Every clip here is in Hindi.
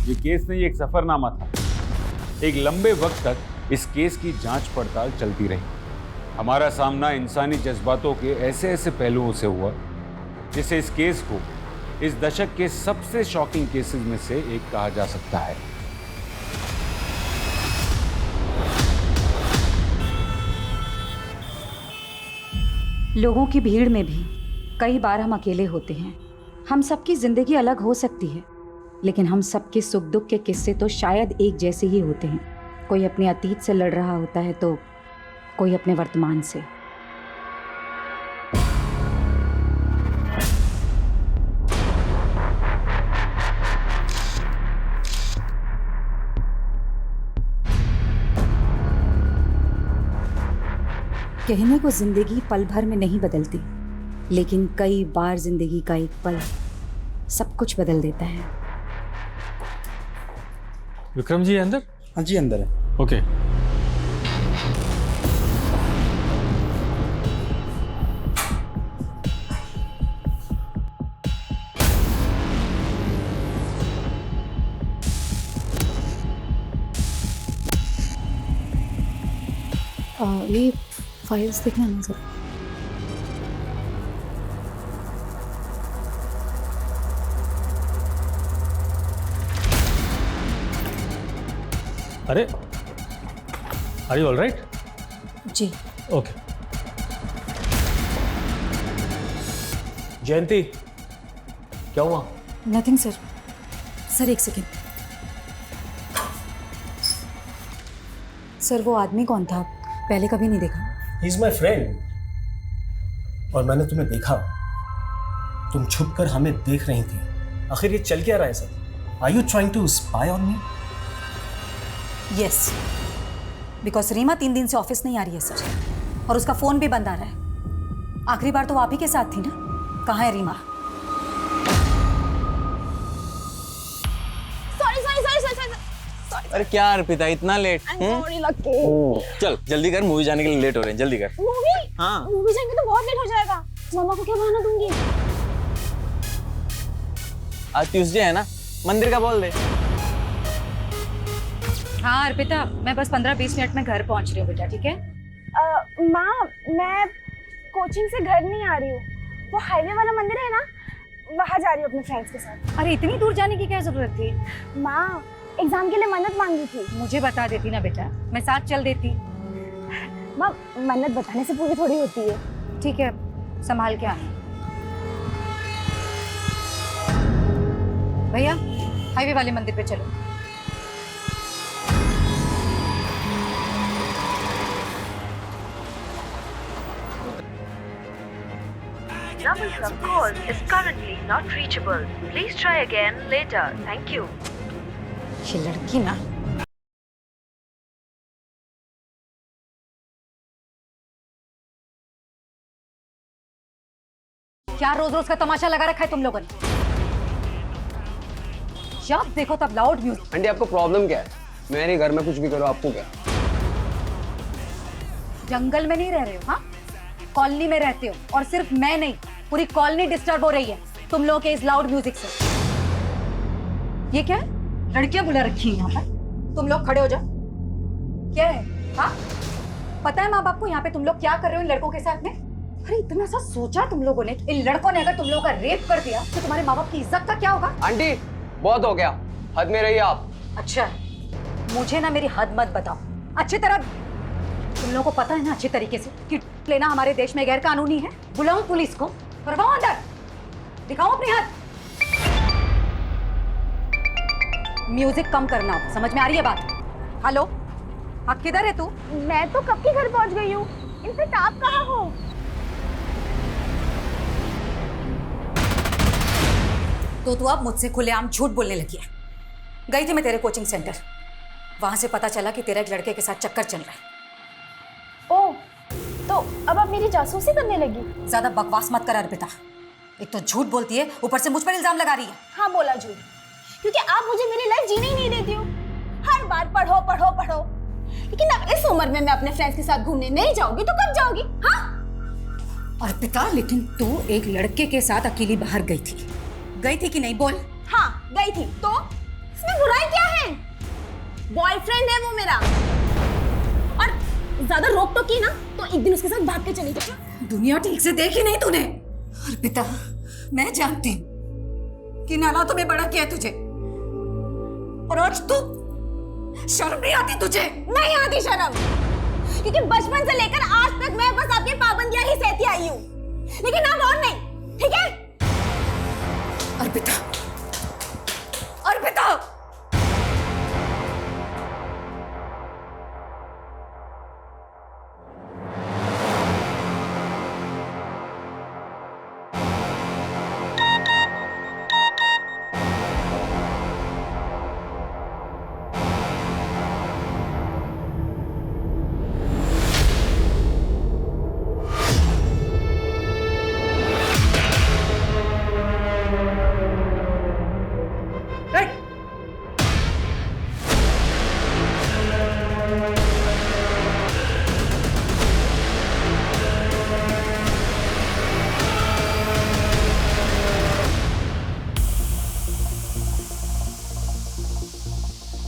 ये केस नहीं, एक सफरनामा था। एक लंबे वक्त तक इस केस की जांच पड़ताल चलती रही। हमारा सामना इंसानी जज्बातों के ऐसे ऐसे पहलुओं से हुआ जिसे इस केस को इस दशक के सबसे शॉकिंग केसेस में से एक कहा जा सकता है। लोगों की भीड़ में भी कई बार हम अकेले होते हैं। हम सबकी जिंदगी अलग हो सकती है, लेकिन हम सबके सुख दुख के किस्से तो शायद एक जैसे ही होते हैं। कोई अपने अतीत से लड़ रहा होता है तो कोई अपने वर्तमान से। कहने को जिंदगी पल भर में नहीं बदलती, लेकिन कई बार जिंदगी का एक पल सब कुछ बदल देता है। विक्रम जी अंदर? हाँ जी अंदर है। ओके। ये फाइल्स देखना ना सर। अरे आर यू ऑल राइट? जी। ओके। जयंती क्या हुआ? Nothing sir. सर एक सेकेंड। सर वो आदमी कौन था? पहले कभी नहीं देखा। He is my friend. और मैंने तुम्हें देखा, तुम छुप कर हमें देख रही थी। आखिर ये चल क्या रहा है sir? Are you trying to spy on me? Yes, because Reema 3 दिन से ऑफिस नहीं आ रही है सर, और उसका फोन भी बंद आ रहा है। आखिरी बार तो आप ही के साथ थी ना? कहाँ है रीमा? अरे क्या अर्पिता इतना लेट? चल जल्दी कर, मूवी जाने के लिए लेट हो रहे हैं, जल्दी कर। मूवी? हाँ मूवी जाएंगे तो बहुत लेट हो जाएगा। मम्मा को क्या बहाना दूंगी? आज ट्यूसडे है ना, मंदिर का बोल दे। हाँ अर्पिता, मैं बस 15-20 मिनट में घर पहुंच रही हूँ बेटा, ठीक है? माँ, मैं कोचिंग से घर नहीं आ रही हूँ। वो हाईवे वाला मंदिर है ना, वहाँ जा रही हूँ अपने फ्रेंड्स के साथ। अरे इतनी दूर जाने की क्या जरूरत थी? माँ, एग्जाम के लिए मन्नत मांगी थी। मुझे बता देती ना बेटा, मैं साथ चल देती। माँ, मन्नत बताने से पूरी थोड़ी होती है। ठीक है, संभाल के आना। भैया हाईवे वाले मंदिर पे चलो। Number you have called is currently not reachable. Please try again later. Thank you. ये लड़की ना। क्या रोज रोज का तमाशा लगा रखा है तुम लोगों ने? जब देखो तब लाउड म्यूजिक। आंटी आपको प्रॉब्लम क्या है? मेरे घर में कुछ भी करो, आपको क्या? जंगल में नहीं रह रहे हो, हाँ? कॉलोनी में रहते हो, और सिर्फ मैं नहीं, पूरी कॉलोनी डिस्टर्ब हो रही है तुम लोगों के इस लाउड म्यूजिक से। ये क्या है? लड़कियां बुला रखी हैं यहाँ पर। तुम लोग खड़े हो जाओ। क्या है? हाँ, पता है माँ बाप को यहाँ पे तुम लोग क्या कर रहे हो इन लड़कों के साथ में? अरे इतना सा सोचा तुम लोगों ने? इन लड़कों ने अगर तुम लोगों का रेप कर दिया तो तुम्हारे माँ बाप की इज्जत का क्या होगा? आंटी बहुत हो गया, हद में रहिए आप। अच्छा, मुझे ना मेरी हद मत बताओ। अच्छी तरह तुम लोगों को पता है ना अच्छी तरीके से कि लेना हमारे देश में गैर कानूनी है। बुलाऊं पुलिस को? करवाओ अंदर, दिखाओ अपनी हद। म्यूजिक कम करना, समझ में आ रही है बात? हेलो, आप किधर है तू? मैं तो कब के घर पहुँच गई हूँ। इनफैक्ट आप कहाँ हो? तो तू अब मुझसे खुलेआम झूठ बोलने लगी है। गई थी मैं तेरे कोचिंग सेंटर, वहां से पता चला कि तेरा एक लड़के के साथ चक्कर चल रहा है। ओह, तो अब आप मेरी जासूसी करने लगी? ज्यादा बकवास मत कर अर्पिता। एक तो झूठ बोलती है, ऊपर से मुझ पर इल्जाम लगा रही है। हाँ बोला झूठ, क्योंकि आप मुझे मेरी लाइफ जीने ही नहीं देती हो। हर बार पढ़ो पढ़ो पढ़ो, लेकिन अब इस उम्र में मैं अपने फ्रेंड्स के साथ घूमने नहीं जाऊंगी तो कब जाओगी? हाँ अर्पिता, लेकिन तू एक लड़के के साथ अकेली बाहर गई थी कि नहीं? बोल। हाँ गई थी, तो इसमें बुराई बॉयफ्रेंड है वो मेरा। और ज्यादा रोक टोक की ना तो एक दिन उसके साथ भाग के चली जाएगा। दुनिया ठीक से देखी नहीं तूने। अर्पिता, मैं जानती हूँ कि नाना तुम्हें बड़ा किया तुझे, और आज तू, शर्म नहीं आती तुझे? नहीं आती शर्म, क्योंकि बचपन से लेकर आज तक मैं बस आपकी पाबंदियां ही सहती आई हूँ, लेकिन अब और नहीं, ठीक है? अर्पिता, अर्पिता,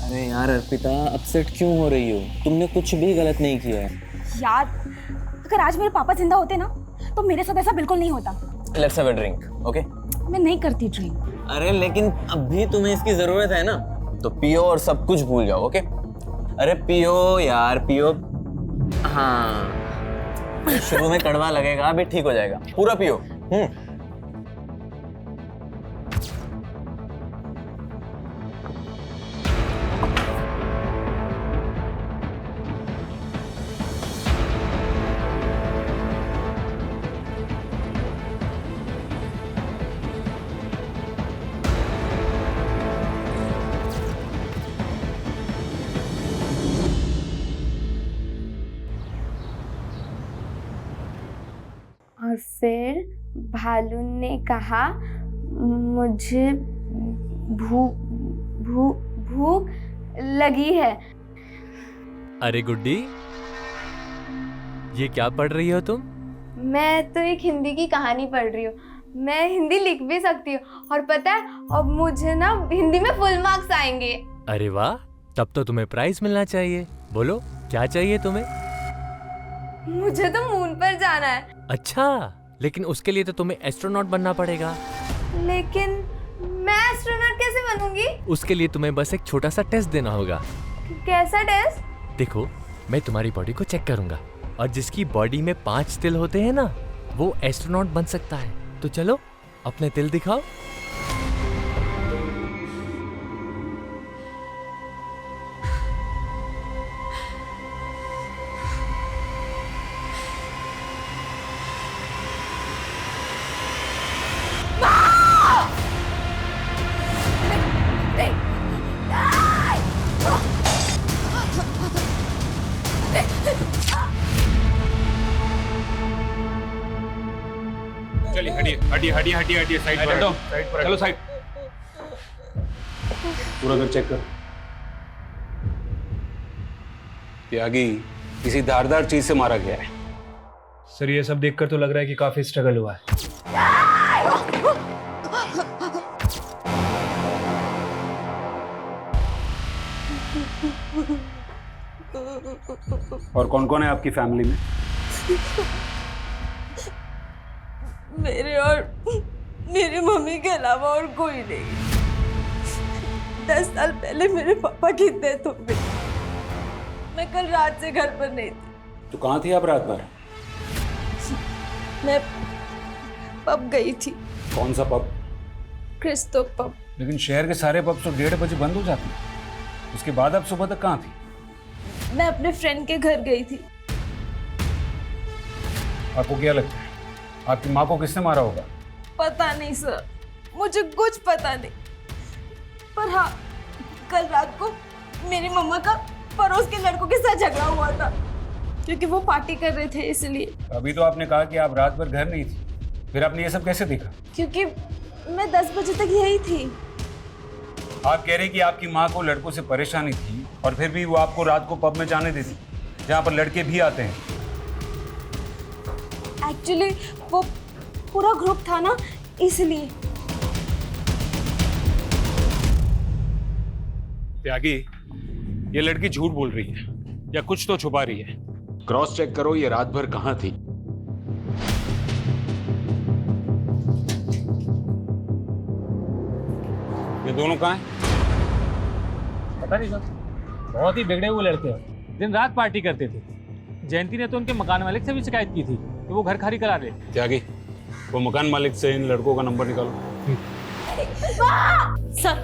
अरे यार अर्पिता, अपसेट क्यों हो रही हो? तुमने कुछ भी गलत नहीं किया है। यार, अगर आज मेरे पापा जिंदा होते ना तो मेरे साथ ऐसा बिल्कुल नहीं होता। Let's have a drink, okay? मैं नहीं करती ड्रिंक। अरे लेकिन अभी तुम्हें इसकी जरूरत है ना, तो पियो और सब कुछ भूल जाओ, ओके? अरे पियो यार, पियो। हाँ, शुरू में कड़वा लगेगा, अभी ठीक हो जाएगा। पूरा पियो। और फिर भालू ने कहा, मुझे भूख लगी है। अरे गुड्डी, ये क्या पढ़ रही हो तुम? मैं तो एक हिंदी की कहानी पढ़ रही हूँ। मैं हिंदी लिख भी सकती हूँ, और पता है अब मुझे ना हिंदी में फुल मार्क्स आएंगे। अरे वाह, तब तो तुम्हें प्राइज मिलना चाहिए। बोलो क्या चाहिए तुम्हें? मुझे तो मून पर जाना है। अच्छा, लेकिन उसके लिए तो तुम्हें एस्ट्रोनॉट बनना पड़ेगा। लेकिन मैं एस्ट्रोनॉट कैसे बनूंगी? उसके लिए तुम्हें बस एक छोटा सा टेस्ट देना होगा। कैसा टेस्ट? देखो, मैं तुम्हारी बॉडी को चेक करूंगा, और जिसकी बॉडी में 5 तिल होते हैं ना, वो एस्ट्रोनॉट बन सकता है। तो चलो अपने तिल दिखाओ। चलिए हटिए साइड पर हटो, चलो साइड। पूरा घर चेक कर। त्यागी किसी धारदार चीज से मारा गया है। सर ये सब देखकर तो लग रहा है कि काफी स्ट्रगल हुआ है। और कौन कौन है आपकी फैमिली में? मेरे और मेरी मम्मी के अलावा और कोई नहीं। 10 साल पहले मेरे पापा की डेथ हो गई। मैं कल रात से घर पर नहीं थी। तो कहाँ थी आप रात भर? मैं पब गई थी। कौन सा पब? Christo pub. लेकिन शहर के सारे पब तो 1:30 बजे बंद हो जाते हैं। उसके बाद आप सुबह तक कहाँ थी? मैं अपने फ्रेंड के घर गई थी। आपको क्या लगता है आपकी माँ को किसने मारा होगा? पता नहीं सर, मुझे कुछ पता नहीं। पर हाँ, कल रात को मेरी मम्मा का पड़ोस के लड़कों के साथ झगड़ा हुआ था, क्योंकि वो पार्टी कर रहे थे इसलिए। अभी तो आपने कहा कि आप रात भर घर नहीं थी, फिर आपने ये सब कैसे देखा? क्योंकि मैं 10 बजे तक यही थी। आप कह रहे कि आपकी माँ को लड़कों से परेशानी थी, और फिर भी वो आपको रात को पब में जाने देती जहाँ पर लड़के भी आते हैं। एक्चुअली वो पूरा ग्रुप था ना, इसलिए। त्यागी, ये लड़की झूठ बोल रही है या कुछ तो छुपा रही है। क्रॉस चेक करो ये रात भर कहां थी। ये दोनों कहां हैं? पता नहीं सर, बहुत ही बिगड़े हुए लड़के हैं, दिन रात पार्टी करते थे। जयंती ने तो उनके मकान मालिक से भी शिकायत की थी कि वो घर खाली करा ले। त्यागी, वो मकान मालिक से इन लड़कों का नंबर निकालो। सर,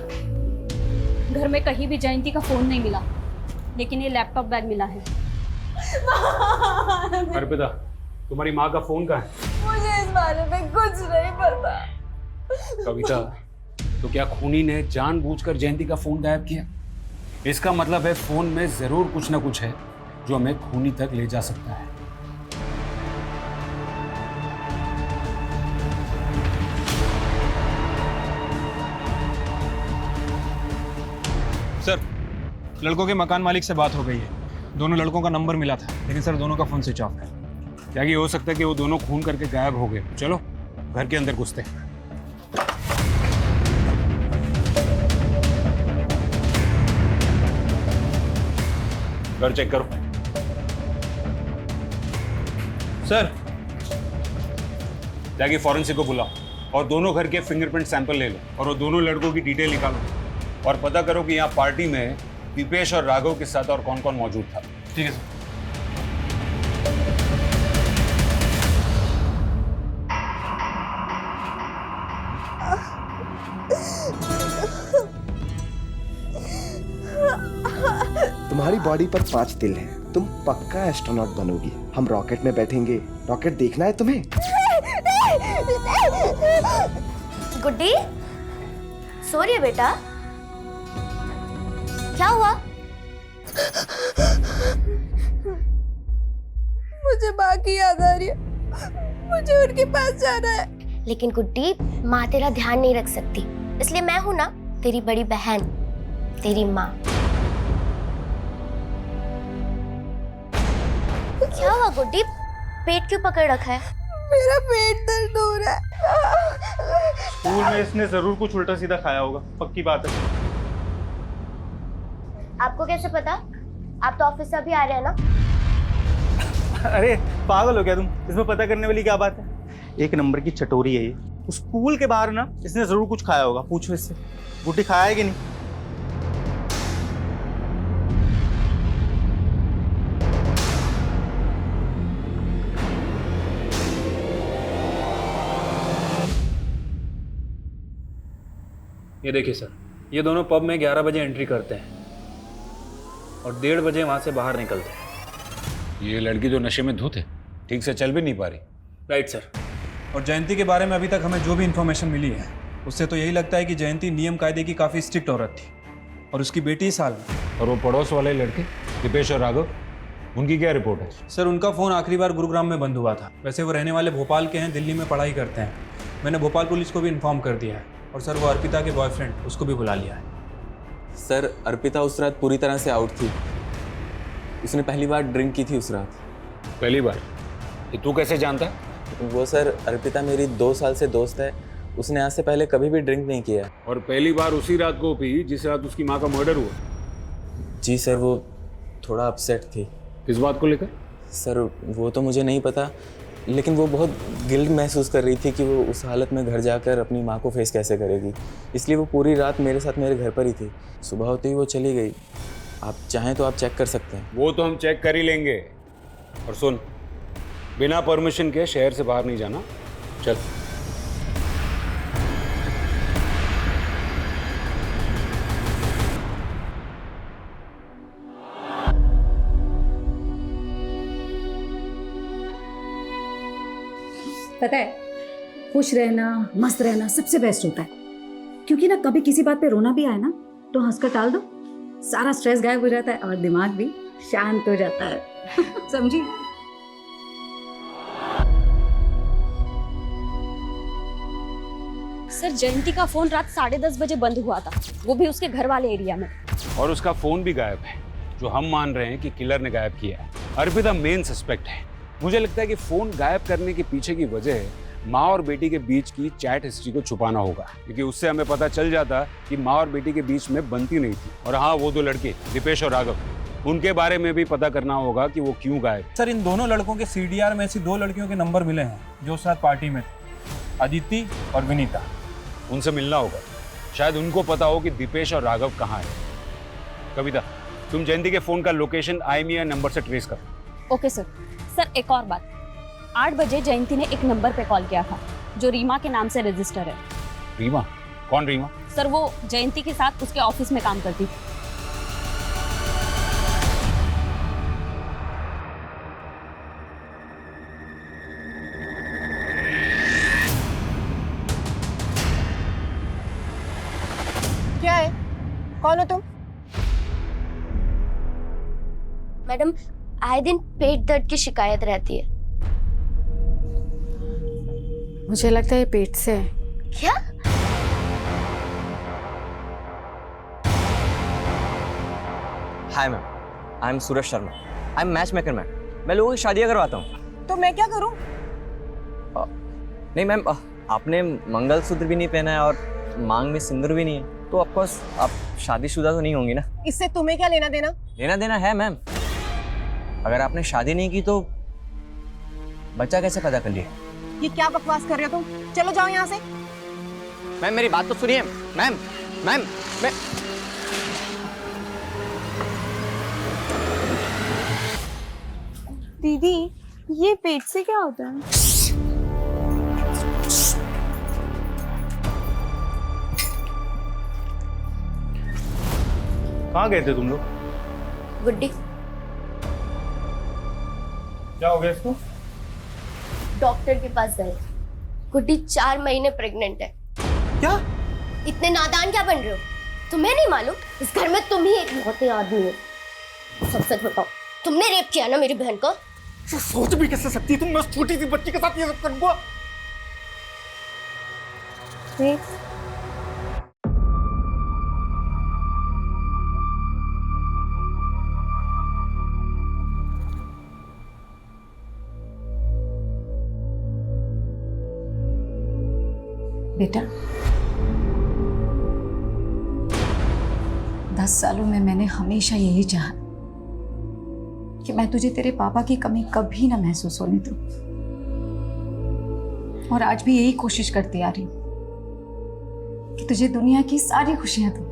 घर में कहीं भी जयंती का फोन नहीं मिला, लेकिन ये लैपटॉप बैग मिला है। अर्पिता, तुम्हारी माँ का फोन कहाँ है? मुझे इस बारे में कुछ नहीं पता। कविता, तो क्या खूनी ने जानबूझकर जयंती का फोन गायब किया? इसका मतलब है फोन में जरूर कुछ ना कुछ है जो हमें खूनी तक ले जा सकता है। सर, लड़कों के मकान मालिक से बात हो गई है। दोनों लड़कों का नंबर मिला था, लेकिन सर दोनों का फोन स्विच ऑफ है। क्या ये हो सकता है कि वो दोनों खून करके गायब हो गए? चलो घर के अंदर घुसते हैं। घर चेक करो। सर, जाके फॉरेंसिक को बुलाओ और दोनों घर के फिंगरप्रिंट सैंपल ले लो और वो दोनों लड़कों की डिटेल निकालो और पता करो कि यहाँ पार्टी में दीपेश और राघव के साथ और कौन कौन मौजूद था। ठीक है सर। तुम्हारी बॉडी पर 5 तिल हैं। तुम पक्का एस्ट्रोनॉट बनोगी। हम रॉकेट में बैठेंगे। रॉकेट देखना है तुम्हें? गुड्डी, सो रही है बेटा? क्या हुआ? मुझे माँ की याद आ रही है, मुझे उनके पास जाना है। लेकिन गुड्डी, माँ तेरा ध्यान नहीं रख सकती, इसलिए मैं हूं ना, तेरी बड़ी बहन, तेरी माँ। क्या हुआ गुड्डी? पेट क्यों पकड़ रखा है? मेरा पेट दर्द हो रहा है। स्कूल में इसने जरूर कुछ उल्टा सीधा खाया होगा, पक्की बात है। आपको कैसे पता? आप तो ऑफिस से अभी आ रहे हैं ना? अरे पागल हो क्या तुम? इसमें पता करने वाली क्या बात है? एक नंबर की चटोरी है ये। स्कूल के बाहर ना इसने जरूर कुछ खाया होगा, पूछो इससे। गुड्डी खाया है कि नहीं? ये देखिए सर, ये दोनों पब में 11 बजे एंट्री करते हैं और 1:30 बजे वहाँ से बाहर निकलते हैं। ये लड़की तो नशे में धुत है, ठीक से चल भी नहीं पा रही। Right sir. और जयंती के बारे में अभी तक हमें जो भी इन्फॉर्मेशन मिली है उससे तो यही लगता है कि जयंती नियम कायदे की काफ़ी स्ट्रिक्ट औरत थी और उसकी बेटी साल में। और वो पड़ोस वाले लड़के दीपेश और राघव, उनकी क्या रिपोर्ट है? सर, उनका फ़ोन आखिरी बार गुरुग्राम में बंद हुआ था। वैसे वो रहने वाले भोपाल के हैं, दिल्ली में पढ़ाई करते हैं। मैंने भोपाल पुलिस को भी इन्फॉर्म कर दिया है। और सर, वो अर्पिता के बॉयफ्रेंड, उसको भी बुला लिया है। सर, अर्पिता उस रात पूरी तरह से आउट थी। उसने पहली बार ड्रिंक की थी उस रात। पहली बार? ये तू कैसे जानता है? वो सर, अर्पिता मेरी 2 साल से दोस्त है। उसने आज से पहले कभी भी ड्रिंक नहीं किया। और पहली बार उसी रात को पी जिस रात उसकी माँ का मर्डर हुआ? जी सर, वो थोड़ा अपसेट थी। किस बात को लेकर? सर, वो तो मुझे नहीं पता, लेकिन वो बहुत गिल्ट महसूस कर रही थी कि वो उस हालत में घर जाकर अपनी माँ को फेस कैसे करेगी। इसलिए वो पूरी रात मेरे साथ मेरे घर पर ही थी। सुबह होते ही वो चली गई। आप चाहें तो आप चेक कर सकते हैं। वो तो हम चेक कर ही लेंगे। और सुन, बिना परमिशन के शहर से बाहर नहीं जाना। चल। पता है, खुश रहना, मस्त रहना सबसे बेस्ट होता है। क्योंकि ना कभी किसी बात पे रोना भी आए ना तो हंसकर टाल दो, सारा स्ट्रेस गायब हो जाता है और दिमाग भी शांत हो जाता है। समझी? सर, जयंती का फोन रात 10:30 बजे बंद हुआ था, वो भी उसके घर वाले एरिया में। और उसका फोन भी गायब है, जो हम मान रहे हैं कि किलर ने गायब किया है। अर्पिता मेन सस्पेक्ट है। मुझे लगता है कि फोन गायब करने के पीछे की वजह माँ और बेटी के बीच की चैट हिस्ट्री को छुपाना होगा, क्योंकि उससे हमें पता चल जाता कि माँ और बेटी के बीच में बनती नहीं थी। और हाँ, वो 2 लड़के दीपेश और राघव, उनके बारे में भी पता करना होगा कि वो क्यों गायब। सर, इन दोनों लड़कों के सीडीआर में ऐसी 2 लड़कियों के नंबर मिले हैं जो साथ पार्टी में थे, अदिति और विनीता। उनसे मिलना होगा, शायद उनको पता हो कि दीपेश और राघव कहाँ है। कविता, तुम जयंती के फोन का लोकेशन IMEI नंबर से ट्रेस करो। Okay sir. सर एक और बात, 8 बजे जयंती ने एक नंबर पे कॉल किया था जो रीमा के नाम से रजिस्टर है। रीमा? कौन रीमा? सर वो जयंती के साथ उसके ऑफिस में काम करती थी। क्या है? कौन हो तुम? मैडम, आए दिन पेट दर्द की शिकायत रहती है। मुझे लगता है पेट से है। क्या? Hi ma'am, I am Suraj Sharma. I am match maker ma'am. मैं लोगों की शादियाँ करवाता हूँ। तो मैं क्या करूं? नहीं मैम, आपने मंगलसूत्र भी नहीं पहना है और मांग में सिंदूर भी नहीं है, तो ऑफकोर्स आप शादीशुदा तो नहीं होंगी ना। इससे तुम्हें क्या लेना देना? लेना देना है मैम। अगर आपने शादी नहीं की तो बच्चा कैसे पैदा कर लिया? ये क्या बकवास कर रहे हो तुम? चलो जाओ यहाँ से। मैम मेरी बात तो सुनिए। मैम मैम मैं दीदी, ये पेट से क्या होता है? कहाँ गए थे तुम लोग? गुड्डी, क्या हो गया इसको? डॉक्टर के पास गए। गुड्डी 4 महीने प्रेग्नेंट है। क्या? इतने नादान क्या बन रहे हो? तुम्हें नहीं मालूम इस घर में तुम ही एक लौते आदमी हो? सच सच बताओ, तुमने रेप किया ना मेरी बहन को? सोच भी कैसे सकती तुम? मैं उस छोटी सी बच्ची के साथ ये सब करूंगा? बेटा, 10 सालों में मैंने हमेशा यही चाहा कि मैं तुझे तेरे पापा की कमी कभी ना महसूस होने दूं, और आज भी यही कोशिश करती आ रही हूं कि तुझे दुनिया की सारी खुशियां दूं।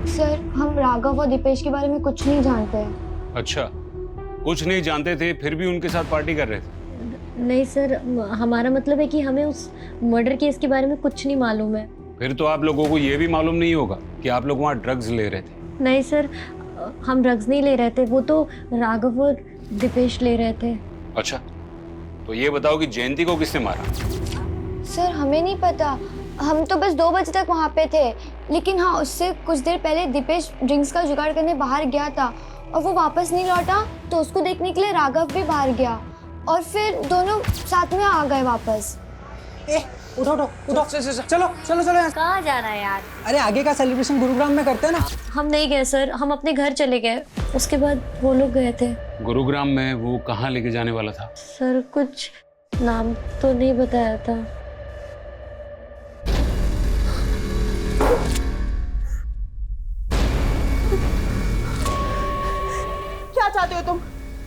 सर, हम राघव और दीपेश के बारे में कुछ नहीं जानते हैं। अच्छा, कुछ नहीं जानते थे, फिर भी उनके साथ पार्टी कर रहे थे? नहीं सर, हमारा मतलब है कि हमें उस मर्डर केस के बारे में कुछ नहीं मालूम है। फिर तो आप लोगों को ये भी मालूम नहीं होगा कि आप लोग वहाँ ड्रग्स ले रहे थे। नहीं सर, हम ड्रग्स नहीं ले रहे थे, वो तो राघव और दीपेश ले रहे थे। अच्छा, तो ये बताओ कि जयंती को किसने मारा? सर, हमें नहीं पता, हम तो बस 2 बजे तक वहाँ पे थे। लेकिन हाँ, उससे कुछ देर पहले दीपेश ड्रिंक्स का जुगाड़ करने बाहर गया था और वो वापस नहीं लौटा, तो उसको देखने के लिए राघव भी बाहर गया और फिर दोनों साथ में आ गए वापस। उठो उठो उठो, चलो चलो चलो चलो। कहाँ जाना है यार? अरे आगे का सेलिब्रेशन गुरुग्राम में करते हैं ना। हम नहीं गए सर, हम अपने घर चले गए, उसके बाद वो लोग गए थे। गुरुग्राम में वो कहाँ लेके जाने वाला था? सर, कुछ नाम तो नहीं बताया था। क्या चाहते हो तुम?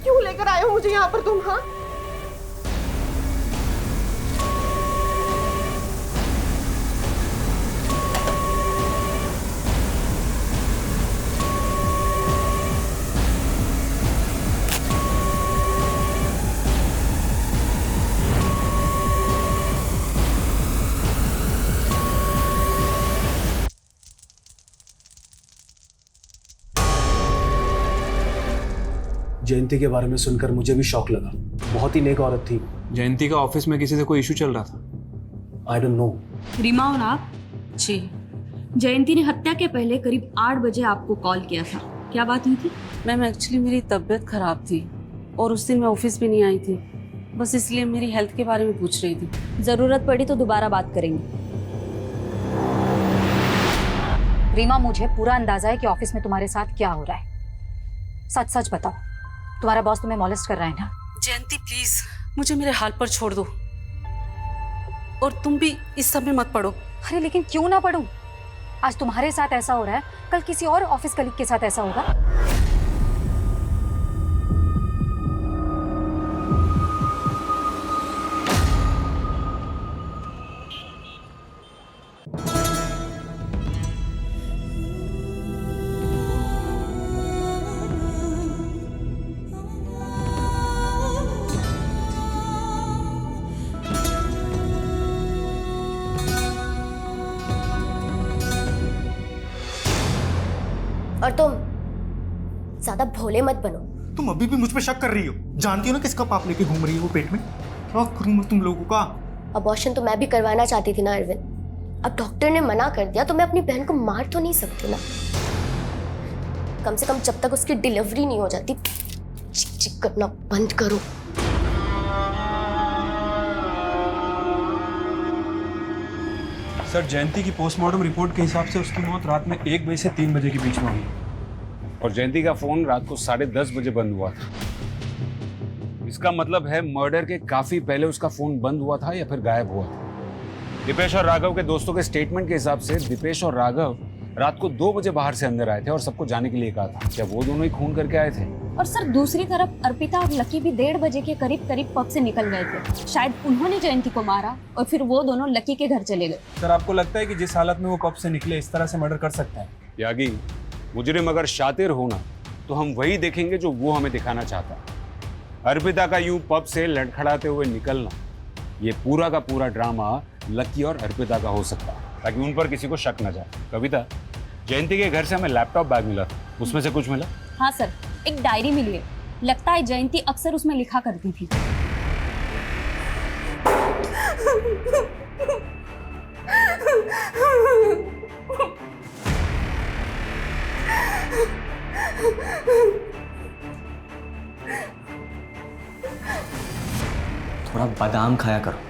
क्यों लेकर आए हो मुझे यहाँ पर तुम? हाँ, जयंती के बारे में सुनकर मुझे भी शौक लगा। बहुत ही नेक औरत थी। जयंती का ऑफिस में किसी से कोई इशू चल रहा था? I don't know. रीमा और आप? जी, जयंती ने हत्या के पहले करीब 8 बजे आपको कॉल किया था, क्या बात हुई थी? मैम एक्चुअली मेरी तबीयत खराब थी और उस दिन मैं ऑफिस भी नहीं आई थी, बस इसलिए मेरी हेल्थ के बारे में पूछ रही थी। जरूरत पड़ी तो दोबारा बात करेंगे। रीमा, मुझे पूरा अंदाजा है कि ऑफिस में तुम्हारे साथ क्या हो रहा है। सच सच बताओ, तुम्हारा बॉस तुम्हें मॉलेस्ट कर रहा है ना? जयंती प्लीज मुझे मेरे हाल पर छोड़ दो और तुम भी इस सब में मत पड़ो। अरे लेकिन क्यों ना पढ़ूं? आज तुम्हारे साथ ऐसा हो रहा है, कल किसी और ऑफिस कलीग के साथ ऐसा होगा। और तुम ज्यादा भोले मत बनो। तुम अभी भी मुझ पे शक कर रही हो? जानती हो ना किसका पाप लेके घूम रही है वो पेट में? क्या करूं मैं तुम लोगों का? अबॉर्शन तो मैं भी करवाना चाहती थी ना अरविंद। अब डॉक्टर ने मना कर दिया तो मैं अपनी बहन को मार तो नहीं सकती ना। कम से कम जब तक उसकी डिलीवरी नहीं हो जाती चिक चिक करना बंद करो। सर, जयंती की पोस्टमार्टम रिपोर्ट के हिसाब से उसकी मौत रात में 1 बजे से 3 बजे के बीच में हुई और जयंती का फोन रात को 10:30 बजे बंद हुआ था। इसका मतलब है मर्डर के काफी पहले उसका फोन बंद हुआ था या फिर गायब हुआ था। दीपेश और राघव के दोस्तों के स्टेटमेंट के हिसाब से दीपेश और राघव रात को 2 बजे बाहर से अंदर आए थे और सबको जाने के लिए कहा था। क्या वो दोनों ही खून करके आए थे? और सर दूसरी तरफ अर्पिता और लकी भी 1:30 बजे के करीब पब से निकल गए थे। शायद उन्होंने जयंती को मारा और फिर वो दोनों लकी के घर चले गए। सर, आपको लगता है कि जिस हालत में वो पब से निकले इस तरह से मर्डर कर सकते हैं? यागी, मुजरिम अगर शातिर होना तो हम वही देखेंगे जो वो हमें दिखाना चाहता है। अर्पिता का यूं पब से लड़खड़ाते हुए निकलना, ये पूरा का पूरा ड्रामा लकी और अर्पिता का हो सकता है ताकि उन पर किसी को शक न जाए। कविता, जयंती के घर से हमें लैपटॉप बैग मिला था, उसमें से कुछ मिला? हाँ सर, एक डायरी मिली है। लगता है जयंती अक्सर उसमें लिखा करती थी। थोड़ा बादाम खाया करो।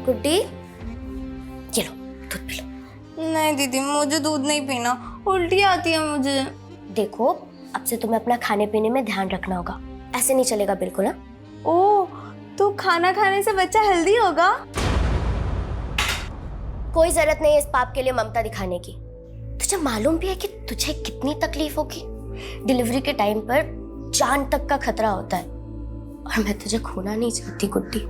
गुड्डी, ये लो दूध पी लो। नहीं दीदी, मुझे दूध नहीं पीना, उल्टी आती है मुझे। देखो, अब से तुम्हें अपना खाने पीने में ध्यान रखना होगा, ऐसे नहीं चलेगा बिल्कुल। ना ओह, तो खाना खाने से बच्चा हेल्दी होगा? कोई जरूरत नहीं है इस पाप के लिए ममता दिखाने की। तुझे मालूम भी है कि तुझे कितनी तकलीफ होगी? डिलीवरी के टाइम पर जान तक का खतरा होता है और मैं तुझे खोना नहीं चाहती गुड्डी।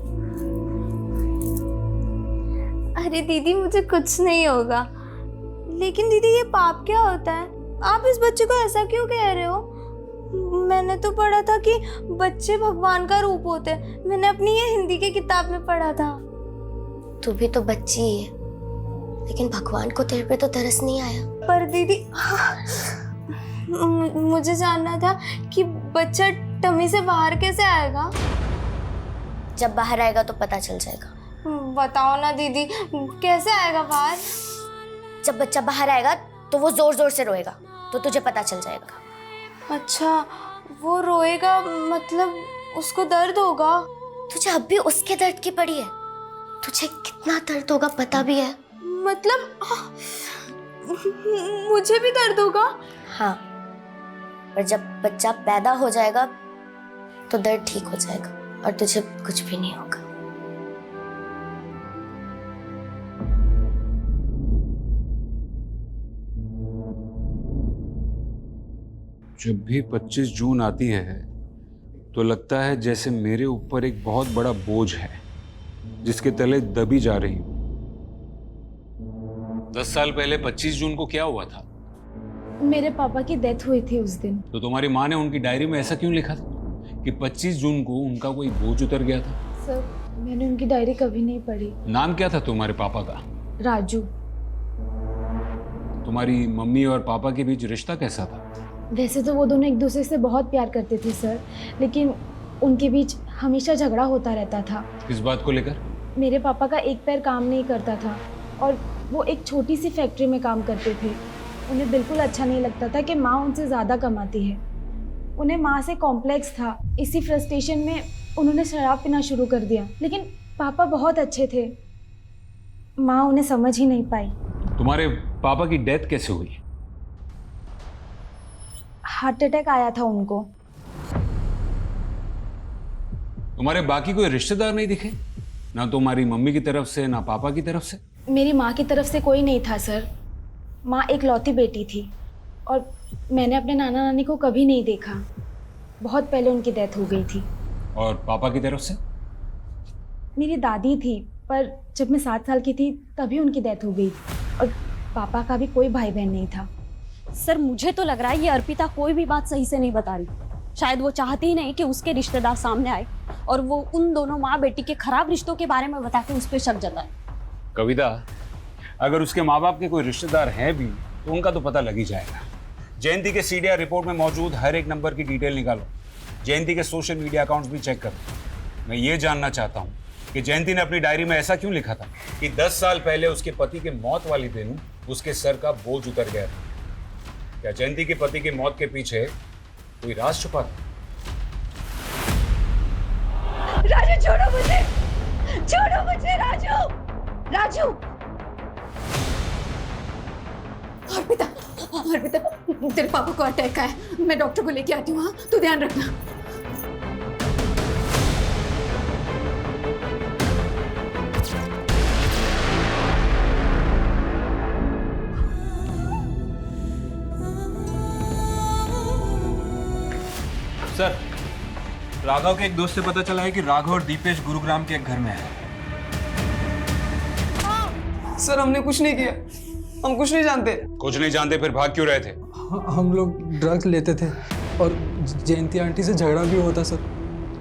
अरे दीदी, मुझे कुछ नहीं होगा। लेकिन दीदी, ये पाप क्या होता है? आप इस बच्चे को ऐसा क्यों कह रहे हो? मैंने तो पढ़ा था कि बच्चे भगवान का रूप होते हैं। मैंने अपनी ये हिंदी की किताब में पढ़ा था। तू भी तो बच्ची ही है, लेकिन भगवान को तेरे पे तो तरस नहीं आया। पर दीदी, मुझे जानना था कि बच्चा टमी से बाहर कैसे आएगा? जब बाहर आएगा तो पता चल जाएगा। बताओ ना दीदी, कैसे आएगा बाहर? जब बच्चा बाहर आएगा तो वो जोर जोर से रोएगा, तो तुझे पता चल जाएगा। अच्छा, वो रोएगा मतलब उसको दर्द होगा? तुझे अब भी उसके दर्द की पड़ी है? तुझे कितना दर्द होगा पता भी है? मतलब मुझे भी दर्द होगा? हाँ, पर जब बच्चा पैदा हो जाएगा तो दर्द ठीक हो जाएगा और तुझे कुछ भी नहीं होगा। जब भी 25 जून आती है तो लगता है जैसे मेरे ऊपर एक बहुत बड़ा बोझ है जिसके तले दबी जा रही हूं। 10 साल पहले 25 जून को क्या हुआ था? मेरे पापा की डेथ हुई थी उस दिन। तो तुम्हारी माँ ने उनकी डायरी में ऐसा क्यों लिखा था कि 25 जून को उनका कोई बोझ उतर गया था? सर, मैंने उनकी डायरी कभी नहीं पढ़ी। नाम क्या था तुम्हारे पापा का? राजू। तुम्हारी मम्मी और पापा के बीच रिश्ता कैसा था? वैसे तो वो दोनों एक दूसरे से बहुत प्यार करते थे सर, लेकिन उनके बीच हमेशा झगड़ा होता रहता था। किस बात को लेकर? मेरे पापा का एक पैर काम नहीं करता था और वो एक छोटी सी फैक्ट्री में काम करते थे। उन्हें बिल्कुल अच्छा नहीं लगता था कि माँ उनसे ज़्यादा कमाती है। उन्हें माँ से कॉम्प्लेक्स था। इसी फ्रस्ट्रेशन में उन्होंने शराब पीना शुरू कर दिया। लेकिन पापा बहुत अच्छे थे, माँ उन्हें समझ ही नहीं पाई। तुम्हारे पापा की डेथ कैसे हुई? हार्ट अटैक आया था उनको। तुम्हारे बाकी कोई रिश्तेदार नहीं दिखे? ना तुम्हारी मम्मी की तरफ से ना पापा की तरफ से? मेरी माँ की तरफ से कोई नहीं था सर। माँ एक लौती बेटी थी और मैंने अपने नाना नानी को कभी नहीं देखा। बहुत पहले उनकी डेथ हो गई थी। और पापा की तरफ से? मेरी दादी थी, पर जब मैं 7 साल की थी तभी उनकी डेथ हो गई। और पापा का भी कोई भाई बहन नहीं था। सर मुझे तो लग रहा है ये अर्पिता कोई भी बात सही से नहीं बता रही। शायद वो चाहती ही नहीं कि उसके रिश्तेदार सामने आए और वो उन दोनों माँ बेटी के खराब रिश्तों के बारे में बता के उस पर शक जताए। कविता, अगर उसके माँ बाप के कोई रिश्तेदार हैं भी तो उनका तो पता लग ही जाएगा। जयंती के सीडीआर रिपोर्ट में मौजूद हर एक नंबर की डिटेल निकालो। जयंती के सोशल मीडिया अकाउंट्स भी चेक करो। मैं ये जानना चाहता हूँ कि जयंती ने अपनी डायरी में ऐसा क्यों लिखा था कि 10 साल पहले उसके पति के मौत वाले दिन उसके सर का बोझ उतर गया था। क्या जयंती के पति की मौत के पीछे कोई राज छुपा था? राजू छोड़ो मुझे, छोड़ो मुझे राजू, राजू। अर्पिता, अर्पिता तेरे पापा को अटैक आया, मैं डॉक्टर को लेके आती हूँ। हाँ तू ध्यान रखना। सर, राघव के एक दोस्त से पता चला है कि राघव और दीपेश गुरुग्राम के एक घर में है। सर हमने कुछ नहीं किया, हम कुछ नहीं जानते। कुछ नहीं जानते फिर भाग क्यों रहे थे? हम लोग ड्रग्स लेते थे और जयंती आंटी से झगड़ा भी होता सर।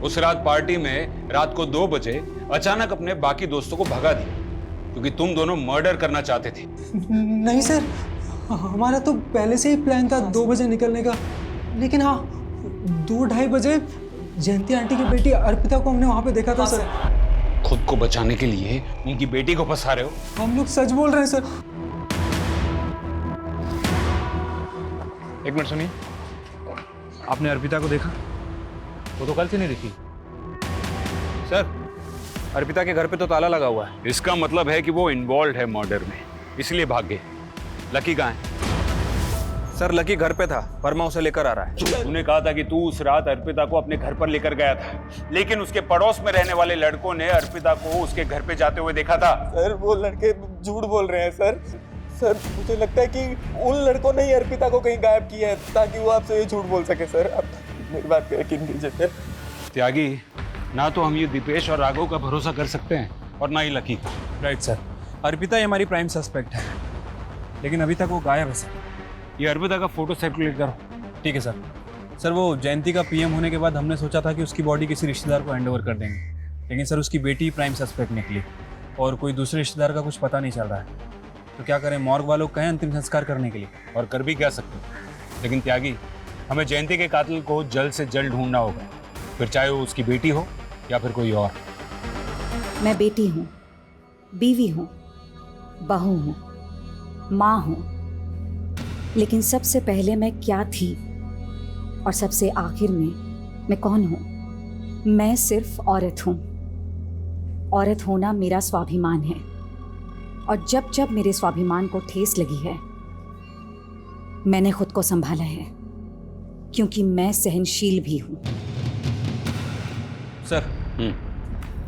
उस रात पार्टी में रात को 2 बजे अचानक अपने बाकी दोस्तों को भगा दिया क्योंकि तुम दोनों मर्डर करना चाहते थे। नहीं सर, हमारा तो पहले से ही प्लान था 2 बजे निकलने का। लेकिन हाँ, 2-2:30 बजे जयंती आंटी की बेटी अर्पिता को हमने वहां पे देखा था सर। खुद को बचाने के लिए उनकी बेटी को फंसा रहे हो? हम लोग सच बोल रहे हैं सर। एक मिनट सुनिए, आपने अर्पिता को देखा? वो तो कल से नहीं दिखी। सर, अर्पिता के घर पे तो ताला लगा हुआ है। इसका मतलब है कि वो इन्वॉल्व है मर्डर में, इसलिए भाग गए। लकी कहाँ है? सर, लकी घर पे था, वर्मा उसे लेकर आ रहा है। तूने कहा था कि तू उस रात अर्पिता को अपने घर पर लेकर गया था, लेकिन उसके पड़ोस में रहने वाले लड़कों ने अर्पिता को उसके घर पे जाते हुए देखा था। सर, वो लड़के झूठ बोल रहे हैं सर। सर, मुझे लगता है कि उन लड़कों ने ही अर्पिता को कहीं गायब किया है ताकि वो आपसे ये झूठ बोल सके। सर, आप मेरी बात पे यकीन कीजिए सर। त्यागी, ना तो हम ये दीपेश और राघव का भरोसा कर सकते हैं और ना ही लकी का। राइट सर, अर्पिता ही हमारी प्राइम सस्पेक्ट है, लेकिन अभी तक वो गायब है सर। ये अर्पिता का फोटो सर्कुलेट करो। ठीक है सर। सर, वो जयंती का पीएम होने के बाद हमने सोचा था कि उसकी बॉडी किसी रिश्तेदार को हैंड ओवर कर देंगे, लेकिन सर उसकी बेटी प्राइम सस्पेक्ट निकली और कोई दूसरे रिश्तेदार का कुछ पता नहीं चल रहा है। तो क्या करें, मॉर्ग वालों को कहें अंतिम संस्कार करने के लिए? और कर भी क्या सकते, लेकिन त्यागी, हमें जयंती के कातिल को जल्द से जल्द ढूंढना होगा, फिर चाहे वो उसकी बेटी हो या फिर कोई और। मैं बेटी हूँ, बीवी हूँ, बहू हूँ, माँ हूँ, लेकिन सबसे पहले मैं क्या थी और सबसे आखिर में मैं कौन हूँ? मैं सिर्फ औरत हूँ। औरत होना मेरा स्वाभिमान है और जब जब मेरे स्वाभिमान को ठेस लगी है मैंने खुद को संभाला है, क्योंकि मैं सहनशील भी हूँ। सर,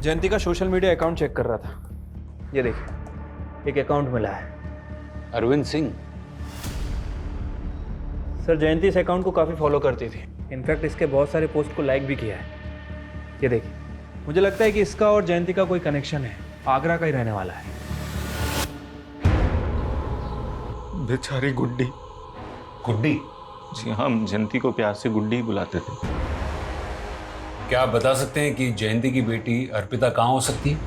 जयंती का सोशल मीडिया अकाउंट चेक कर रहा था। ये देखिए, एक अकाउंट मिला है। अरविंद सिंह। सर, जयंती इस अकाउंट को काफ़ी फॉलो करती थी। इनफैक्ट इसके बहुत सारे पोस्ट को लाइक भी किया है। ये देखिए, मुझे लगता है कि इसका और जयंती का कोई कनेक्शन है। आगरा का ही रहने वाला है। बेचारी गुड्डी। गुड्डी? जी हाँ, हम जयंती को प्यार से गुड्डी ही बुलाते थे। क्या आप बता सकते हैं कि जयंती की बेटी अर्पिता कहाँ हो सकती है?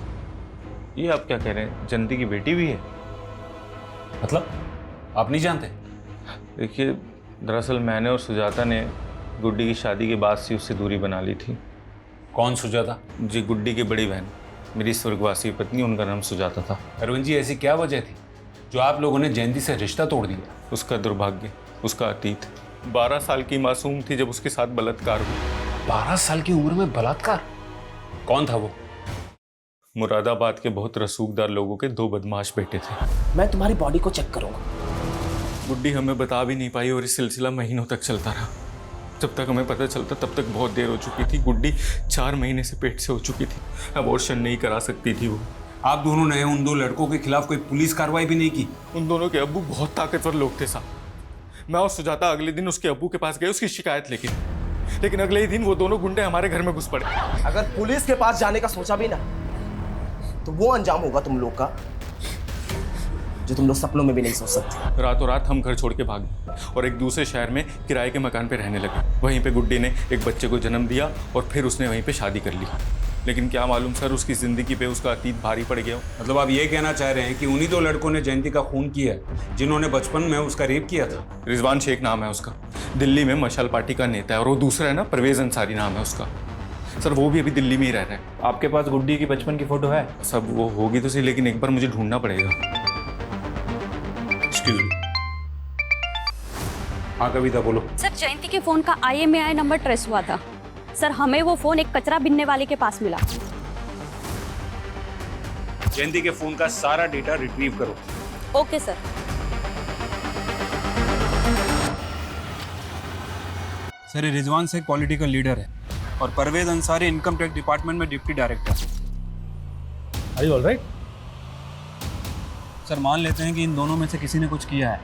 ये आप क्या कह रहे हैं? जयंती की बेटी भी है? मतलब आप नहीं जानते? देखिए, दरअसल मैंने और सुजाता ने गुड्डी की शादी के बाद से उससे दूरी बना ली थी। कौन सुजाता? जी, गुड्डी की बड़ी बहन, मेरी स्वर्गवासी पत्नी, उनका नाम सुजाता था। अरविंद जी, ऐसी क्या वजह थी जो आप लोगों ने जयंती से रिश्ता तोड़ दिया? उसका दुर्भाग्य, उसका अतीत। 12 साल की मासूम थी जब उसके साथ बलात्कार हुआ। 12 साल की उम्र में बलात्कार? कौन था वो? मुरादाबाद के बहुत रसूखदार लोगों के 2 बदमाश बेटे थे। मैं तुम्हारी बॉडी को चेक करूंगा। गुड्डी हमें बता भी नहीं पाई और ये सिलसिला महीनों तक चलता रहा। जब तक हमें पता चलता तब तक बहुत देर हो चुकी थी। गुड्डी 4 महीने से पेट से हो चुकी थी। अबॉर्शन नहीं करा सकती थी वो। आप दोनों ने उन 2 लड़कों के खिलाफ कोई पुलिस कार्रवाई भी नहीं की? उन दोनों के अब्बू बहुत ताकतवर लोग थे साहब। मैं और सुजाता अगले दिन उसके अब्बू के पास गए उसकी शिकायत लेकिन अगले ही दिन वो दोनों गुंडे हमारे घर में घुस पड़े। अगर पुलिस के पास जाने का सोचा भी ना तो वो अंजाम होगा तुम लोग का जो तुम लोग सपनों में भी नहीं सोच सकते। रातों रात हम घर छोड़ के भागे और एक दूसरे शहर में किराए के मकान पे रहने लगे। वहीं पे गुड्डी ने एक बच्चे को जन्म दिया और फिर उसने वहीं पे शादी कर ली। लेकिन क्या मालूम सर, उसकी ज़िंदगी पे उसका अतीत भारी पड़ गया। मतलब आप ये कहना चाह रहे हैं कि उन्हीं 2 लड़कों ने जयंती का खून किया है जिन्होंने बचपन में उसका रेप किया था? रिजवान शेख नाम है उसका, दिल्ली में मशाल पार्टी का नेता है। और वो दूसरा है ना, परवेज अंसारी नाम है उसका। सर वो भी अभी दिल्ली में ही रह रहा है। आपके पास गुड्डी की बचपन की फोटो है? सब वो होगी तो सही, लेकिन एक बार मुझे ढूंढना पड़ेगा। हाँ कविता बोलो। सर, जयंती के फोन का IMEI नंबर ट्रेस हुआ था। सर, हमें वो फोन एक कचरा बिनने वाले के पास मिला। जयंती के फोन का सारा डेटा रिट्रीव करो। Okay sir. सर, ये रिजवान शेख पॉलिटिकल लीडर है और Parvez Ansari income tax department में deputy director. Are you all right? Sir, मान लेते हैं कि इन दोनों में से किसी ने कुछ किया है,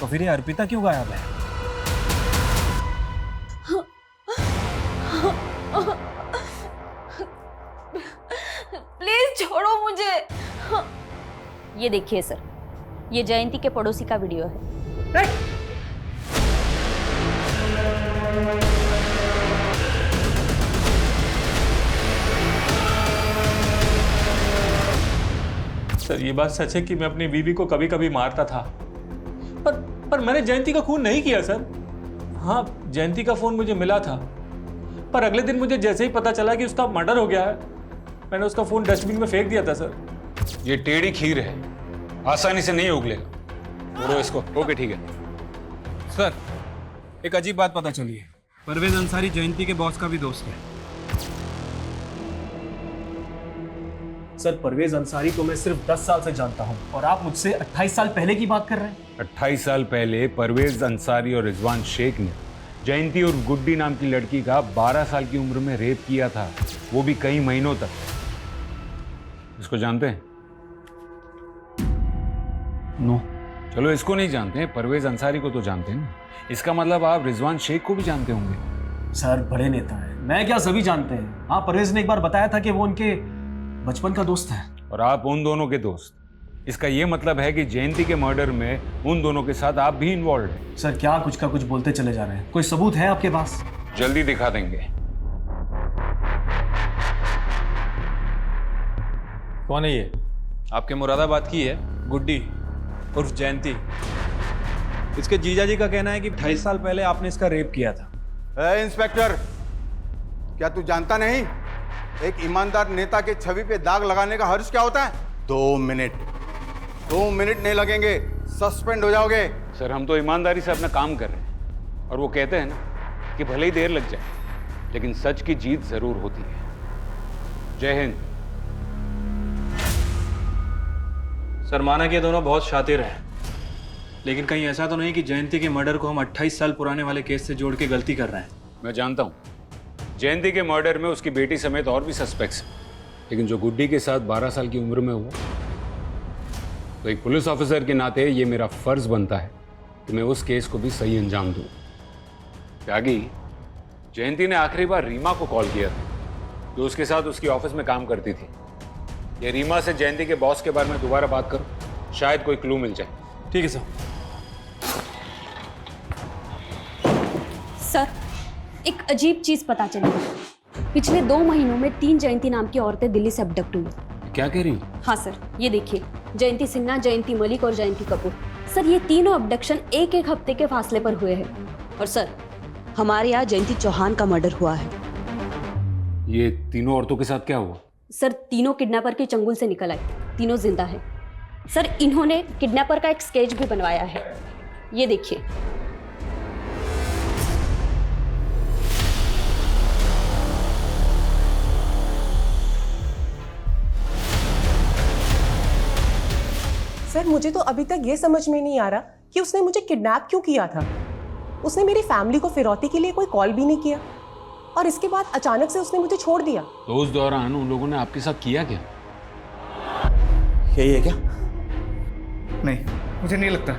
तो फिर ये अर्पिता क्यों गायब है? प्लीज छोड़ो मुझे। ये देखिए सर, ये जयंती के पड़ोसी का वीडियो है। सर, ये बात सच है कि मैं अपनी बीवी को कभी कभी मारता था, पर मैंने जयंती का खून नहीं किया सर। हाँ, जयंती का फोन मुझे मिला था, पर अगले दिन मुझे जैसे ही पता चला कि उसका मर्डर हो गया है, मैंने उसका फोन डस्टबिन में फेंक दिया था सर। ये टेढ़ी खीर है, आसानी से नहीं उगलेगा। तोड़ो इसको। ओके ठीक है। सर, एक अजीब बात पता चली है। परवेज अंसारी जयंती के बॉस का भी दोस्त है। सर, परवेज अंसारी को मैं सिर्फ 10 साल से जानता हूं और आप मुझसे 28 साल पहले की बात कर रहे हैं। 28 साल पहले परवेज अंसारी और रिजवान शेख ने जयंती और गुड्डी नाम की लड़की का 12 साल की उम्र में रेप किया था, वो भी कई महीनों तक। इसको जानते हैं? नो। चलो, इसको नहीं जानते हैं, परवेज अंसारी को तो जानते हैं ना। इसका मतलब आप रिजवान शेख को भी जानते होंगे। सर, बड़े नेता है, मैं क्या सभी जानते हैं। हाँ, परवेज ने एक बार बताया था कि वो उनके बचपन का दोस्त है। और आप उन दोनों के दोस्त। इसका यह मतलब है कि जयंती के मर्डर में उन दोनों के साथ आप भी इन्वॉल्व हैं। सर, क्या कुछ का कुछ बोलते चले जा रहे हैं। कोई सबूत है आपके पास? जल्दी दिखा देंगे। कौन है ये? आपके मुरादाबाद की है, गुड्डी उर्फ जयंती। इसके जीजा जी का कहना है कि 28 साल पहले आपने इसका रेप किया था। इंस्पेक्टर, क्या तू जानता नहीं एक ईमानदार नेता के छवि पे दाग लगाने का हर्ष क्या होता है? 2 मिनट नहीं लगेंगे, सस्पेंड हो जाओगे। सर, हम तो ईमानदारी से अपना काम कर रहे हैं और वो कहते हैं ना कि भले ही देर लग जाए लेकिन सच की जीत जरूर होती है। जय हिंद। सर, माना कि ये दोनों बहुत शातिर हैं, लेकिन कहीं ऐसा तो नहीं कि जयंती के मर्डर को हम 28 साल पुराने वाले केस से जोड़ के गलती कर रहे हैं? मैं जानता हूँ जयंती के मर्डर में उसकी बेटी समेत और भी सस्पेक्ट्स हैं, लेकिन जो गुड्डी के साथ 12 साल की उम्र में हुआ, तो एक पुलिस ऑफिसर के नाते ये मेरा फर्ज बनता है कि मैं उस केस को भी सही अंजाम दूँ। त्यागी, जयंती ने आखिरी बार रीमा को कॉल किया था, जो उसके साथ उसकी ऑफिस में काम करती थी। ये रीमा से जयंती के बॉस के बारे में दोबारा बात करो, शायद कोई क्लू मिल जाए। ठीक है सर। सर, एक अजीब चीज पता चली। पिछले 2 महीनों में 3 जयंती नाम की औरतें दिल्ली से अबडक्ट हुई। क्या कह रही? हाँ सर, ये देखिए, जयंती सिन्हा, जयंती मलिक और जयंती कपूर। सर, ये तीनों अबडक्शन एक एक हफ्ते के फासले पर हुए हैं। और सर, हमारे यहाँ जयंती चौहान का मर्डर हुआ है। ये तीनों औरतों के साथ क्या हुआ? सर, तीनों किडनैपर के चंगुल से निकल आई, तीनों जिंदा है। सर, इन्होंने किडनैपर का एक स्केच भी बनवाया है, ये देखिए। सर, मुझे तो अभी तक ये समझ में नहीं आ रहा कि उसने मुझे किडनैप क्यों किया था। उसने मेरी फैमिली को फिरौती के लिए कोई कॉल भी नहीं किया और इसके बाद अचानक से उसने मुझे छोड़ दिया। तो उस दौरान उन लोगों ने आपके साथ किया क्या? यही है क्या? नहीं, मुझे नहीं लगता।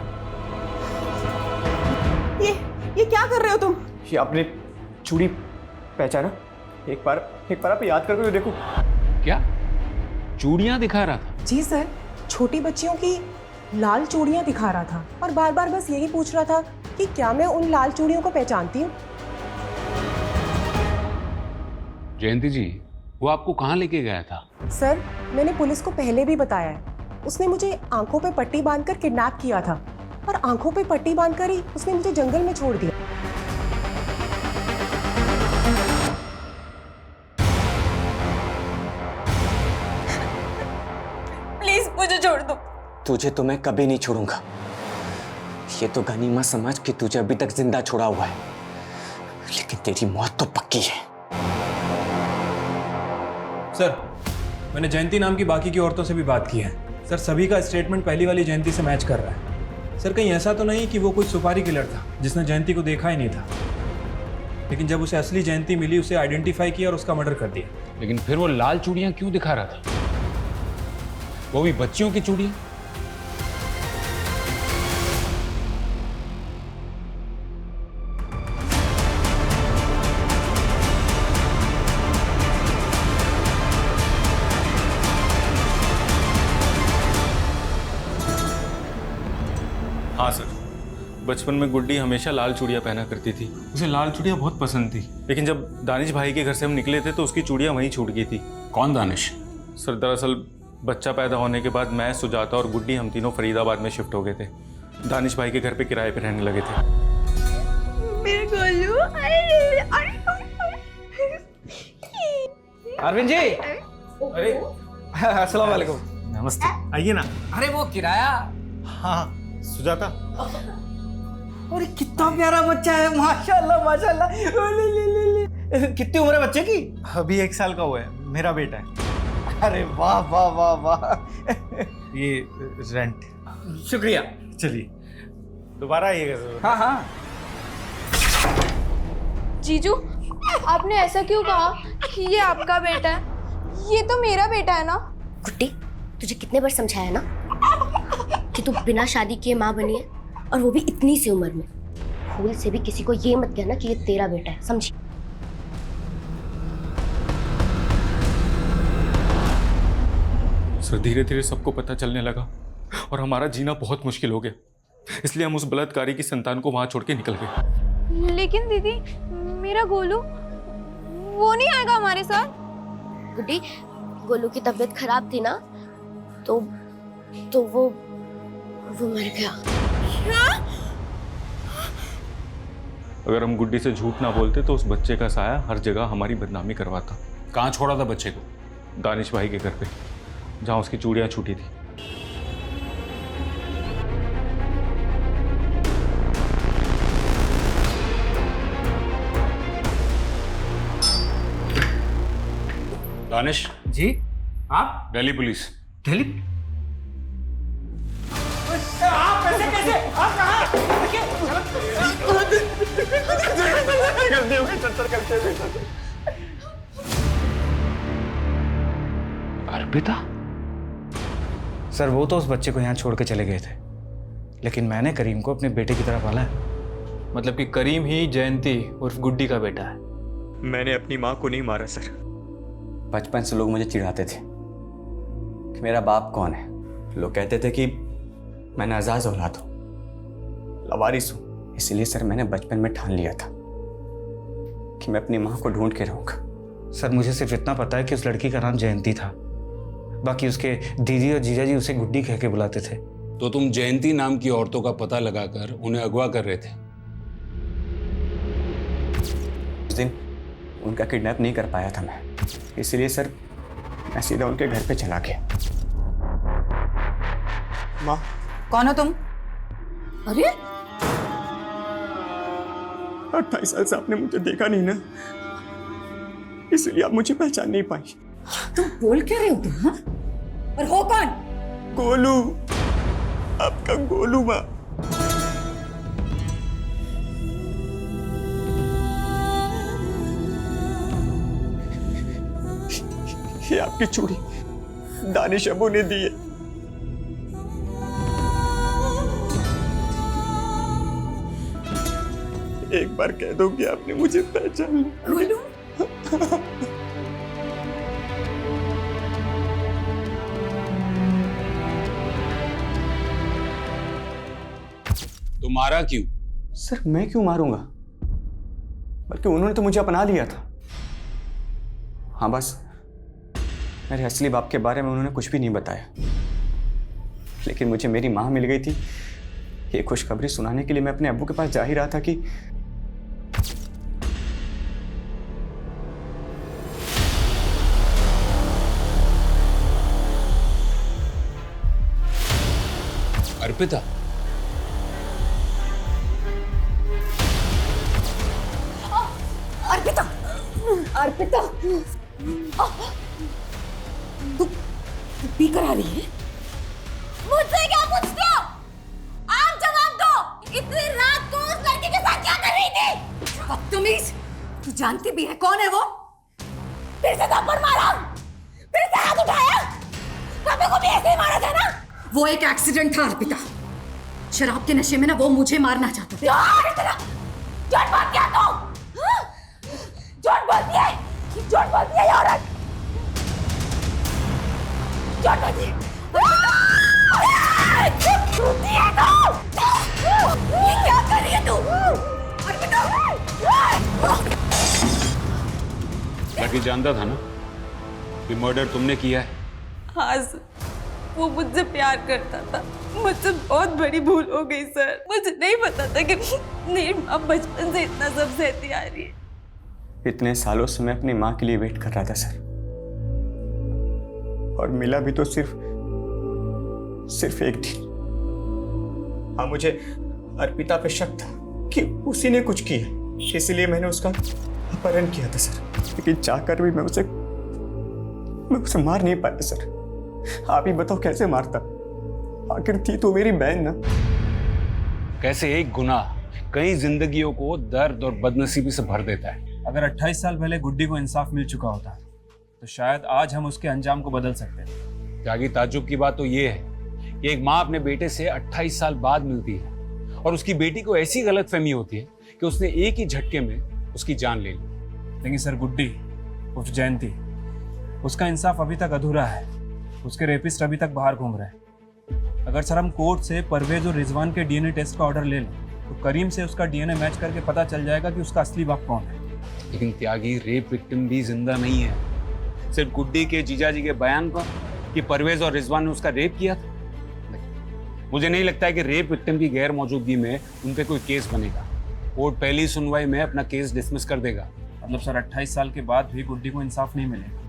ये क्या कर रहे हो तुम? ये आपने चूड़ी पहचाना? एक बार आप याद करके देखो। क्या चूड़ियां दिखा रहा था? जी सर, छोटी बच्चियों की लाल चूड़ियां दिखा रहा था और बार बार बस यही पूछ रहा था कि क्या मैं उन लाल चूड़ियों को पहचानती हूँ। जयंती जी, वो आपको कहाँ लेके गया था? सर, मैंने पुलिस को पहले भी बताया है, उसने मुझे आंखों पे पट्टी बांधकर किडनैप किया था और आंखों पे पट्टी बांधकर ही उसने मुझे जंगल में छोड़ दिया। प्लीज मुझे छोड़ दो। तुझे तो मैं कभी नहीं छोड़ूंगा। ये तो गनीमत समझ कि तुझे अभी तक जिंदा छोड़ा हुआ है, लेकिन तेरी मौत तो पक्की है। सर, मैंने जयंती नाम की बाकी की औरतों से भी बात की है। सर, सभी का स्टेटमेंट पहली वाली जयंती से मैच कर रहा है। सर, कहीं ऐसा तो नहीं कि वो कोई सुपारी किलर था जिसने जयंती को देखा ही नहीं था, लेकिन जब उसे असली जयंती मिली उसे आइडेंटिफाई किया और उसका मर्डर कर दिया। लेकिन फिर वो लाल चूड़ियां क्यों दिखा रहा था? वो भी बच्चियों की चूड़ियां? हाँ सर, बचपन में गुड्डी हमेशा लाल चूड़ियाँ पहना करती थी। उसे लाल चूड़ियाँ बहुत पसंद थी, लेकिन जब दानिश भाई के घर से हम निकले थे तो उसकी चूड़ियाँ वहीं छूट गई थी। कौन दानिश? सर, दरअसल बच्चा पैदा होने के बाद मैं, सुजाता और गुड्डी हम तीनों फरीदाबाद में शिफ्ट हो गए थे। दानिश भाई के घर पे किराए पे रहने लगे थे। मेरे गोलू, अरविंद जी, अरे अस्सलाम वालेकुम। नमस्ते। आइए ना। अरे वो किराया। हाँ, सुजाता। अरे कितना प्यारा बच्चा है, माशाल्लाह माशाल्लाह। ले ले ले ले। कितनी उम्र है बच्चे की? अभी 1 साल का हुआ है, मेरा बेटा है। अरे वाह वाह वाह वाह। ये रेंट। शुक्रिया। चलिए, दोबारा आइएगा जरूर। हाँ हाँ। जीजू, आपने ऐसा क्यों कहा कि ये आपका बेटा है? ये तो मेरा बेटा है ना। गुड्डी, तुझे कितने बार समझाया ना कि तू बिना शादी किए माँ बनी है, और वो भी इतनी सी उम्र में। भूल से भी किसी को ये मत कहना कि ये तेरा बेटा है, समझी? सर, धीरे धीरे सबको पता चलने लगा और हमारा जीना बहुत मुश्किल हो गया, इसलिए हम उस बलात्कारी की संतान को वहां छोड़ के निकल गए। लेकिन दीदी, मेरा गोलू वो नहीं आएगा हमारे साथ। गुड्डी, गोलू की तबीयत खराब थी ना, तो वो मर गया। क्या? अगर हम गुड्डी से झूठ ना बोलते तो उस बच्चे का साया हर जगह हमारी बदनामी करवाता। कहाँ छोड़ा था बच्चे को? दानिश भाई के घर पे, जहाँ उसकी चूड़ियाँ छूटी थी। दानिश जी, आप? दिल्ली पुलिस। दिल्ली? आप कैसे? आप कहाँ? गलती हो गई, गलती। अर्पिता? सर, वो तो उस बच्चे को यहाँ छोड़ के चले गए थे, लेकिन मैंने करीम को अपने बेटे की तरह पाला है। मतलब कि करीम ही जयंती उर्फ गुड्डी का बेटा है। मैंने अपनी माँ को नहीं मारा सर। बचपन से लोग मुझे चिढ़ाते थे कि मेरा बाप कौन है। लोग कहते थे कि मैं नाजाज औलाद हूँ, लवारिस हूँ। इसलिए सर, मैंने बचपन में ठान लिया था कि मैं अपनी माँ को ढूंढ के रहूँगा। सर मुझे सिर्फ इतना पता है कि उस लड़की का नाम जयंती था, बाकी उसके दीदी और जीजा जी उसे गुड्डी कह के बुलाते थे। तो तुम जयंती नाम की औरतों का पता लगाकर उन्हें अगवा कर रहे थे? उस दिन उनका किडनैप नहीं कर पाया था मैं, इसलिए सर मैं सीधा उनके घर पे चला गया। माँ, कौन हो तुम? अरे 28 साल से आपने मुझे देखा नहीं ना, इसलिए आप मुझे पहचान नहीं पाई। तुम बोल क्या रहे हो तुम? हाँ? और हो कौन? गोलू, आपका गोलू माँ। ये आपकी चूड़ी दानिश अबू ने दी है। एक बार कह दो कि आपने मुझे पहचान लिया। गोलू, तो मारा क्यों? सर मैं क्यों मारूंगा, बल्कि उन्होंने तो मुझे अपना लिया था। हाँ बस मेरे असली बाप के बारे में उन्होंने कुछ भी नहीं बताया, लेकिन मुझे मेरी माँ मिल गई थी। ये खुशखबरी सुनाने के लिए मैं अपने अब्बू के पास जा ही रहा था कि अर्पिता। अर्पिता, अर्पिता, तू पी कर आ रही है? मुझसे क्या पूछते हो? आप जवाब दो। इतनी रात को उस लड़के के साथ क्या कर रही थी? बदतमीज, तू जानती भी है कौन है वो? फिर से थप्पड़ मारा, फिर से हाथ उठाया। पापा को भी ऐसे ही मारा था ना? वो एक एक्सीडेंट था अर्पिता। शराब के नशे में ना वो मुझे मारना चाहता था। झूठ बोल दिया तो? झूठ बोलती है, झूठ बोलती है ये औरत। झूठ बोलती है। झूठी है तू। ये क्या कर रही है तू? अर्पिता। लकी जानता था ना कि मर्डर तुमने किया है? हाँ सर, वो मुझसे प्यार करता था। मुझसे बहुत बड़ी भूल हो गई सर। मुझे नहीं पता था कि मेरी माँ बचपन से इतना सब सहती आ रही है। इतने सालों से मैं अपनी माँ के लिए वेट कर रहा था सर, और मिला भी तो सिर्फ एक दिन। हाँ मुझे अर्पिता पे शक था कि उसी ने कुछ किया, इसलिए मैंने उसका अपहरण किया था सर। लेकिन चाहकर भी मैं उसे मार नहीं पाया सर। आप ही बताओ कैसे मारता? आखिर थी तो मेरी बहन ना। कैसे एक गुनाह कई जिंदगियों को दर्द और बदनसीबी से भर देता है। अगर 28 साल पहले गुड्डी को इंसाफ मिल चुका होता तो शायद आज हम उसके अंजाम को बदल सकते थे। त्यागी, ताज्जुब की बात तो ये है कि एक माँ अपने बेटे से 28 साल बाद मिलती है और उसकी बेटी को ऐसी गलतफहमी होती है कि उसने एक ही झटके में उसकी जान ले ली। लेकिन सर गुड्डी उर्फ जयंती, उसका इंसाफ अभी तक अधूरा है। उसके रेपिस्ट अभी तक बाहर घूम रहे हैं। अगर सर हम कोर्ट से परवेज और रिजवान के डीएनए टेस्ट का ऑर्डर ले लें तो करीम से उसका डीएनए मैच करके पता चल जाएगा कि उसका असली बाप कौन है। लेकिन त्यागी, रेप विक्टिम भी जिंदा नहीं है। सिर्फ गुड्डी के जीजाजी के बयान पर कि परवेज और रिजवान ने उसका रेप किया था, मुझे नहीं लगता है कि रेप विक्टिम की गैर मौजूदगी में उन पे कोई केस बनेगा। कोर्ट पहली सुनवाई में अपना केस डिसमिस कर देगा। मतलब सर 28 साल के बाद भी गुड्डी को इंसाफ नहीं मिलेगा।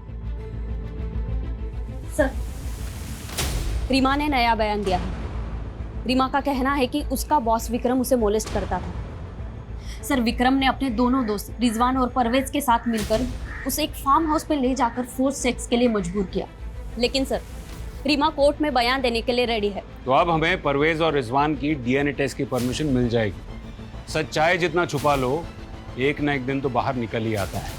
सर, रीमा ने नया बयान दिया है। रीमा का कहना है कि उसका बॉस विक्रम उसे मोलेस्ट करता था। सर, विक्रम ने अपने दोनों दोस्त रिजवान और परवेज के साथ मिलकर उसे एक फार्म हाउस पे ले जाकर फोर्स सेक्स के लिए मजबूर किया। लेकिन सर, रीमा कोर्ट में बयान देने के लिए रेडी है। तो अब हमें परवेज और रिजवान की डीएनए टेस्ट की परमिशन मिल जाएगी। सच्चाई जितना छुपा लो, एक ना एक दिन तो बाहर निकल ही आता है।